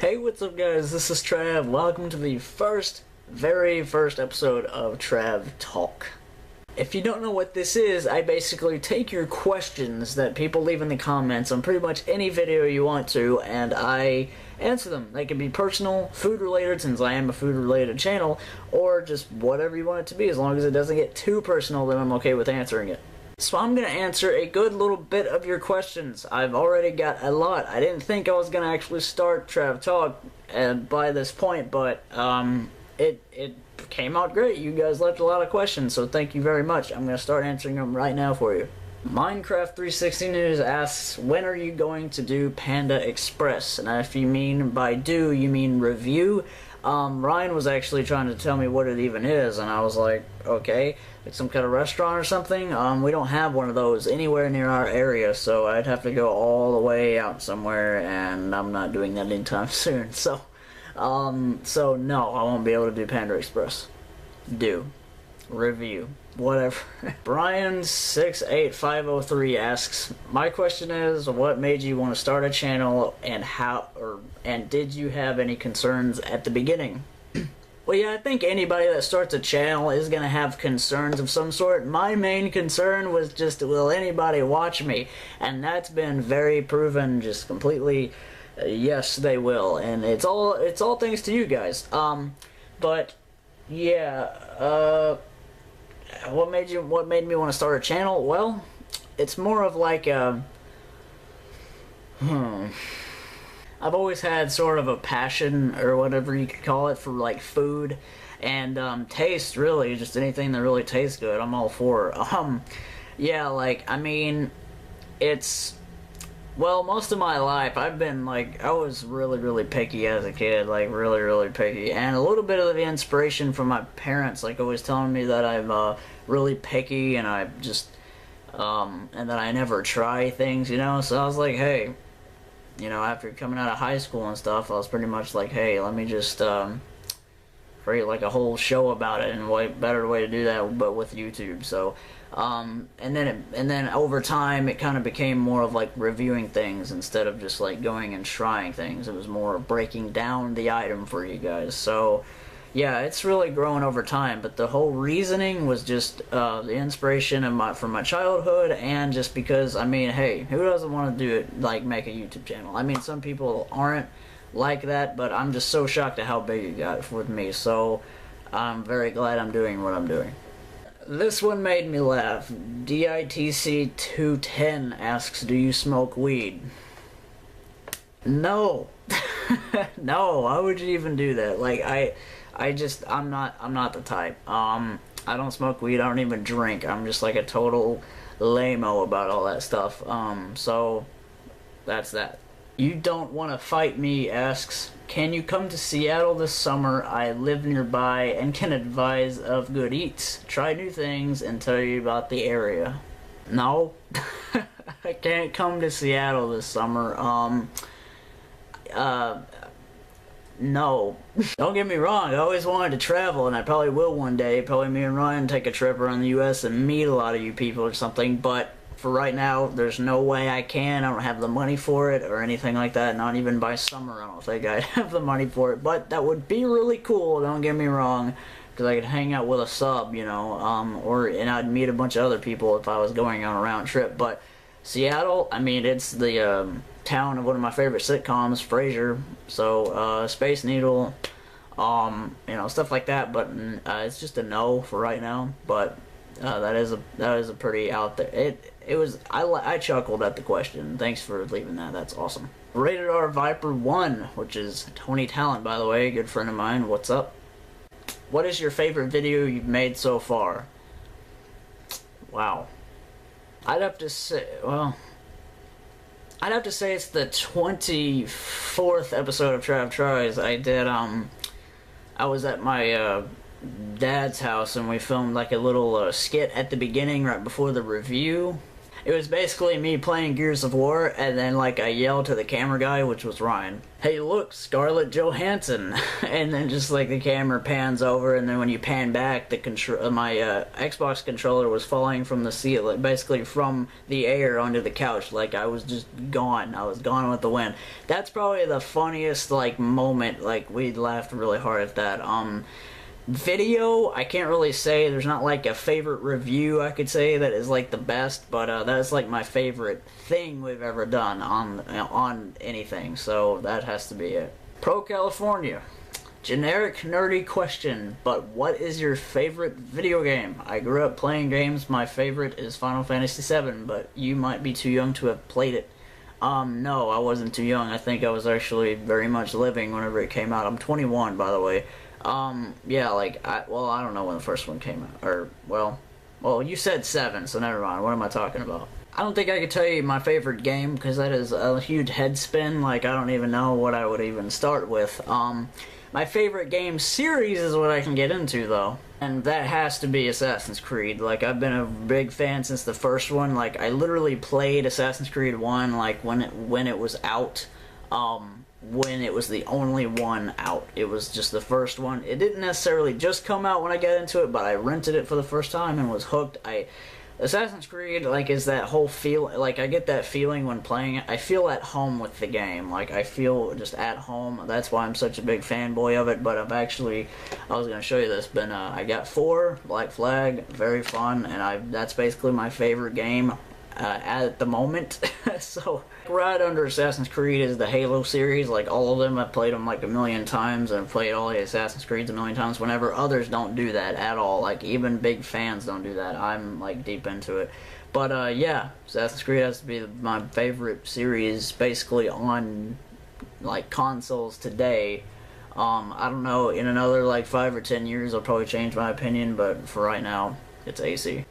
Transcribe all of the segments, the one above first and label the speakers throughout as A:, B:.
A: Hey, what's up guys, this is Trav. Welcome to the very first episode of TravTalk. If you don't know what this is, I basically take your questions that people leave in the comments on pretty much any video you want to, and I answer them. They can be personal, food related, since I am a food related channel, or just whatever you want it to be. As long as it doesn't get too personal, then I'm okay with answering it. So I'm going to answer a good little bit of your questions. I've already got a lot. I didn't think I was going to actually start TravTalk by this point, but it came out great. You guys left a lot of questions, so thank you very much. I'm going to start answering them right now for you. Minecraft 360 News asks, when are you going to do Panda Express? And if you mean by do, you mean review. Ryan was actually trying to tell me what it even is, and I was like, okay, like some kind of restaurant or something? We don't have one of those anywhere near our area, so I'd have to go all the way out somewhere, and I'm not doing that anytime soon, so no, I won't be able to do Panda Express. Do. Review. Whatever. Brian68503 asks, my question is, what made you want to start a channel, and and did you have any concerns at the beginning? Well, yeah, I think anybody that starts a channel is going to have concerns of some sort. My main concern was just, will anybody watch me? And that's been very proven, just completely, yes, they will. And it's all thanks to you guys. But, yeah, what made me want to start a channel? Well, it's more of like I've always had sort of a passion, or whatever you could call it, for like food and taste, really. Just anything that really tastes good, I'm all for. Yeah, like, I mean, well, most of my life I've been like, I was really picky as a kid, like really picky, and a little bit of the inspiration from my parents, like always telling me that I'm really picky, and I just and that I never try things, you know. So I was like, hey, you know, after coming out of high school and stuff, I was pretty much like, hey, let me just create like a whole show about it, and what better way to do that but with YouTube. So and then over time it kind of became more of like reviewing things instead of just like going and trying things. It was more breaking down the item for you guys. So yeah, it's really grown over time, but the whole reasoning was just the inspiration from my childhood, and just because, I mean, hey, who doesn't want to do it, like make a YouTube channel? I mean, some people aren't like that, but I'm just so shocked at how big it got with me, so I'm very glad I'm doing what I'm doing. This one made me laugh. DITC210 asks, do you smoke weed? No. No, why would you even do that? Like, I'm not the type. I don't smoke weed, I don't even drink. I'm just like a total lame-o about all that stuff. So that's that. You Don't Want to Fight Me asks, can you come to Seattle this summer? I live nearby and can advise of good eats, try new things, and tell you about the area. No. I can't come to Seattle this summer. No. Don't get me wrong, I always wanted to travel, and I probably will one day. Probably me and Ryan take a trip around the US and meet a lot of you people or something, but for right now, there's no way I can. I don't have the money for it or anything like that. Not even by summer, I don't think I'd have the money for it, but that would be really cool, don't get me wrong, because I could hang out with a sub, you know, and I'd meet a bunch of other people if I was going on a round trip. But Seattle, I mean, it's the town of one of my favorite sitcoms, Frasier, so Space Needle, you know, stuff like that. But it's just a no for right now. But that is a pretty out there. I chuckled at the question. Thanks for leaving that. That's awesome. Rated R Viper 1, which is Tony Talent, by the way, good friend of mine. What's up? What is your favorite video you've made so far? Wow. I'd have to say it's the 24th episode of Trav Tries. I did, I was at my dad's house, and we filmed like a little skit at the beginning right before the review. It was basically me playing Gears of War, and then like I yelled to the camera guy, which was Ryan, "Hey, look, Scarlett Johansson!" And then just like the camera pans over, and then when you pan back, the my Xbox controller was falling from the ceiling, basically from the air onto the couch. Like I was just gone. I was gone with the wind. That's probably the funniest like moment. Like we laughed really hard at that. Video, I can't really say. There's not like a favorite review I could say that is like the best, but that's like my favorite thing we've ever done on anything. So that has to be it. Pro California. Generic nerdy question, but what is your favorite video game? I grew up playing games. My favorite is Final Fantasy VII, but you might be too young to have played it. No, I wasn't too young. I think I was actually very much living whenever it came out. I'm 21, by the way. Yeah, like, I don't know when the first one came out, or, well, you said 7, so never mind, what am I talking about? I don't think I could tell you my favorite game, because that is a huge head spin, like, I don't even know what I would even start with. My favorite game series is what I can get into, though, and that has to be Assassin's Creed. Like, I've been a big fan since the first one. Like, I literally played Assassin's Creed 1, like, when it was out, when it was the only one out. It was just the first one. It didn't necessarily just come out when I got into it, but I rented it for the first time and was hooked. Assassin's Creed, like, is that whole feel, like, I get that feeling when playing it. I feel at home with the game. Like, I feel just at home. That's why I'm such a big fanboy of it, but I was going to show you this, but I got 4, Black Flag, very fun, and that's basically my favorite game at the moment. So right under Assassin's Creed is the Halo series. Like all of them, I've played them like a million times, and I've played all the Assassin's Creeds a million times. Whenever others don't do that at all, like even big fans don't do that, I'm like deep into it. But yeah, Assassin's Creed has to be my favorite series basically on like consoles today. I don't know, in another like 5 or 10 years I'll probably change my opinion, but for right now it's AC.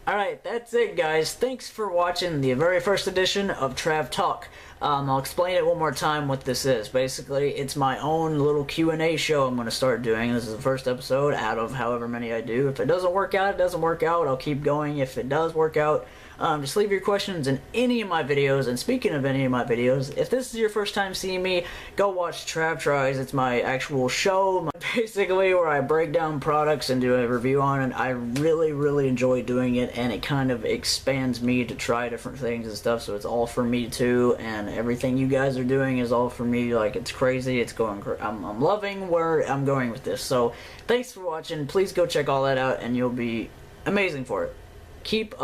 A: Alright, that's it guys. Thanks for watching the very first edition of TravTalk. I'll explain it one more time what this is. Basically, it's my own little Q&A show I'm going to start doing. This is the first episode out of however many I do. If it doesn't work out, it doesn't work out. I'll keep going if it does work out. Just leave your questions in any of my videos. And speaking of any of my videos, if this is your first time seeing me, go watch Trav Tries. It's my actual show, basically, where I break down products and do a review on it. I really, really enjoy doing it, and it kind of expands me to try different things and stuff, so it's all for me too, and everything you guys are doing is all for me. Like, it's crazy. It's going I'm loving where I'm going with this. So thanks for watching. Please go check all that out, and you'll be amazing for it. Keep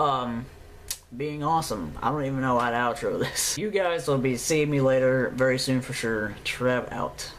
A: being awesome. I don't even know how to outro this. You guys will be seeing me later very soon for sure. Trav out.